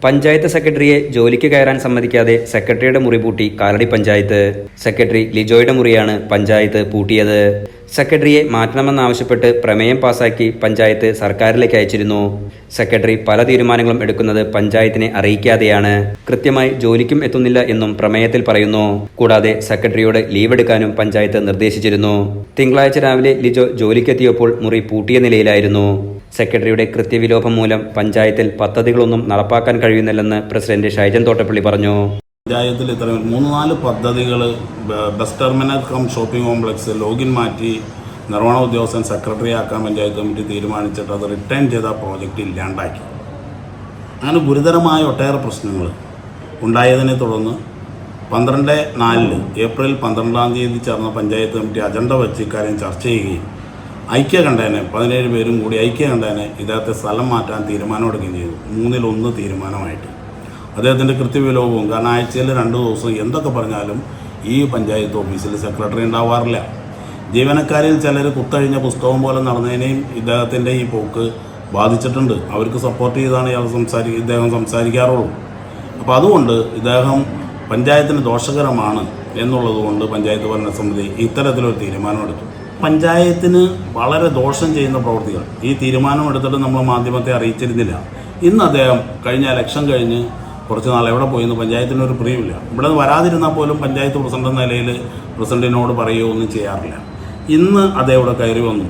പഞ്ചായത്ത് സെക്രട്ടറിയെ ജോലിക്ക് കയറാൻ സമ്മതിക്കാതെ സെക്രട്ടറിയുടെ മുറി പൂട്ടി കാലടി പഞ്ചായത്ത്. സെക്രട്ടറി ലിജോയുടെ മുറിയാണ് പഞ്ചായത്ത് പൂട്ടിയത്. സെക്രട്ടറിയെ മാറ്റണമെന്നാവശ്യപ്പെട്ട് പ്രമേയം പാസാക്കി പഞ്ചായത്ത് സർക്കാരിലേക്ക് അയച്ചിരുന്നു. സെക്രട്ടറി പല തീരുമാനങ്ങളും എടുക്കുന്നത് പഞ്ചായത്തിനെ അറിയിക്കാതെയാണ്. കൃത്യമായി ജോലിക്കും എത്തുന്നില്ല എന്നും പ്രമേയത്തിൽ പറയുന്നു. കൂടാതെ സെക്രട്ടറിയോട് ലീവ് എടുക്കാനും പഞ്ചായത്ത് നിർദ്ദേശിച്ചിരുന്നു. തിങ്കളാഴ്ച രാവിലെ ലിജോ ജോലിക്കെത്തിയപ്പോൾ മുറി പൂട്ടിയ നിലയിലായിരുന്നു. സെക്രട്ടറിയുടെ കൃത്യവിലോപം മൂലം പഞ്ചായത്തിൽ പദ്ധതികളൊന്നും നടപ്പാക്കാൻ കഴിയുന്നില്ലെന്ന് പ്രസിഡന്റ് ഷൈജൻ തോട്ടപ്പള്ളി പറഞ്ഞു. പഞ്ചായത്തിൽ ഇത്രയും 3-4 പദ്ധതികൾ bus terminal cum shopping complex login മാറ്റി നിർവഹണ ഉദ്യോഗസ്ഥൻ സെക്രട്ടറി ആക്കാൻ പഞ്ചായത്ത് കമ്മിറ്റി തീരുമാനിച്ചിട്ട് അത് റിട്ടേൺ ചെയ്ത പ്രോജക്റ്റ് ഇല്ലാണ്ടാക്കി. അങ്ങനെ ഗുരുതരമായ ഒട്ടേറെ പ്രശ്നങ്ങൾ ഉണ്ടായതിനെ തുടർന്ന് 12/4 ഏപ്രിൽ 12-ാം തീയതി ചേർന്ന പഞ്ചായത്ത് കമ്മിറ്റി അജണ്ട വെച്ച് ഇക്കാര്യം ചർച്ച ചെയ്യുകയും ഐക്യകണ്ഠേന 17 പേരും കൂടി ഐക്യകണ്ഠേന ഇദ്ദേഹത്തെ സ്ഥലം മാറ്റാൻ തീരുമാനമെടുക്കുകയും ചെയ്തു. 3-1 തീരുമാനമായിട്ട് അദ്ദേഹത്തിൻ്റെ കൃത്യവിലോപവും. കാരണം ആഴ്ചയിൽ 2 ദിവസം എന്തൊക്കെ പറഞ്ഞാലും ഈ പഞ്ചായത്ത് ഓഫീസിൽ സെക്രട്ടറി ഉണ്ടാവാറില്ല. ജീവനക്കാരിൽ ചിലർ കുത്തഴിഞ്ഞ പുസ്തകം പോലെ നടന്നതിനെയും ഇദ്ദേഹത്തിൻ്റെ ഈ പോക്ക് ബാധിച്ചിട്ടുണ്ട്. അവർക്ക് സപ്പോർട്ട് ചെയ്താണ് ഇദ്ദേഹം സംസാരിക്കാറുള്ളൂ. അപ്പോൾ അതുകൊണ്ട് ഇദ്ദേഹം പഞ്ചായത്തിന് ദോഷകരമാണ് എന്നുള്ളതുകൊണ്ട് പഞ്ചായത്ത് ഭരണസമിതി ഇത്തരത്തിലൊരു തീരുമാനമെടുത്തു. പഞ്ചായത്തിന് വളരെ ദോഷം ചെയ്യുന്ന പ്രവൃത്തികൾ ഈ തീരുമാനമെടുത്തിട്ട് നമ്മൾ മാധ്യമത്തെ അറിയിച്ചിരുന്നില്ല. ഇന്ന് അദ്ദേഹം കഴിഞ്ഞ ഇലക്ഷൻ കഴിഞ്ഞ് കുറച്ച് നാൾ എവിടെ പോയെന്ന് പഞ്ചായത്തിനൊരു പ്രിയമില്ല. ഇവിടെ വരാതിരുന്നാൽ പോലും പഞ്ചായത്ത് പ്രസിഡന്റ് എന്ന നിലയിൽ പ്രസിഡന്റിനോട് പറയുകയോ ഒന്നും ചെയ്യാറില്ല. ഇന്ന് അദ്ദേഹം ഇവിടെ കയറി വന്നു.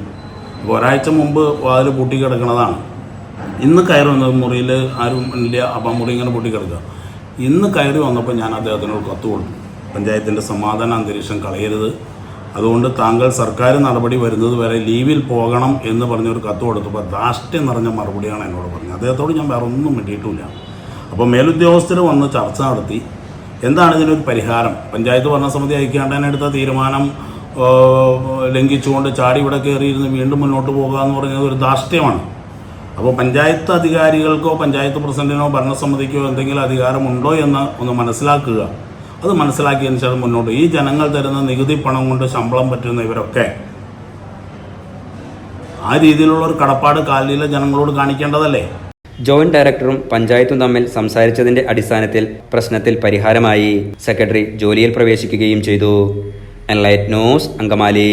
അപ്പോൾ ഒരാഴ്ച മുമ്പ് വാതിൽ പൂട്ടിക്കിടക്കുന്നതാണ്. ഇന്ന് കയറി വന്നത് മുറിയിൽ ആരും ഇല്ല. അപ്പം മുറി ഇങ്ങനെ പൂട്ടിക്കിടക്കുക. ഇന്ന് കയറി വന്നപ്പോൾ ഞാൻ അദ്ദേഹത്തിനോട് കത്ത് കൊടുത്തു. പഞ്ചായത്തിൻ്റെ സമാധാന അന്തരീക്ഷം കളയരുത്, അതുകൊണ്ട് താങ്കൾ സർക്കാർ നടപടി വരുന്നത് വരെ ലീവിൽ പോകണം എന്ന് പറഞ്ഞൊരു കത്ത് കൊടുത്തപ്പോൾ ധാഷ്ട്യം നിറഞ്ഞ മറുപടിയാണ് എന്നോട് പറഞ്ഞത്. അദ്ദേഹത്തോട് ഞാൻ വേറെ ഒന്നും വേണ്ടിയിട്ടില്ല. അപ്പോൾ മേലുദ്യോഗസ്ഥർ വന്ന് ചർച്ച നടത്തി എന്താണ് ഇതിനൊരു പരിഹാരം. പഞ്ചായത്ത് ഭരണസമിതി ഐക്യകണ്ഠേന തീരുമാനം ലംഘിച്ചുകൊണ്ട് ചാടി ഇവിടെ കയറിയിരുന്ന് വീണ്ടും മുന്നോട്ട് പോകുക എന്ന് പറയുന്നത് ഒരു ധാഷ്ട്യമാണ്. അപ്പോൾ പഞ്ചായത്ത് അധികാരികൾക്കോ പഞ്ചായത്ത് പ്രസിഡന്റിനോ ഭരണസമിതിക്കോ എന്തെങ്കിലും അധികാരമുണ്ടോ എന്ന് ഒന്ന് മനസ്സിലാക്കുക. അത് മനസ്സിലാക്കിയതിന് ശേഷം മുന്നോട്ട് ഈ ജനങ്ങൾ തരുന്ന നികുതി പണം കൊണ്ട് ശമ്പളം പറ്റുന്ന ഇവരൊക്കെ ആ രീതിയിലുള്ള ഒരു കടപ്പാട് കാലിലെ ജനങ്ങളോട് കാണിക്കേണ്ടതല്ലേ. ജോയിന്റ് ഡയറക്ടറും പഞ്ചായത്തും തമ്മിൽ സംസാരിച്ചതിന്റെ അടിസ്ഥാനത്തിൽ പ്രശ്നത്തിൽ പരിഹാരമായി. സെക്രട്ടറി ജോലിയിൽ പ്രവേശിക്കുകയും ചെയ്തു. Enlight news, Angamaly.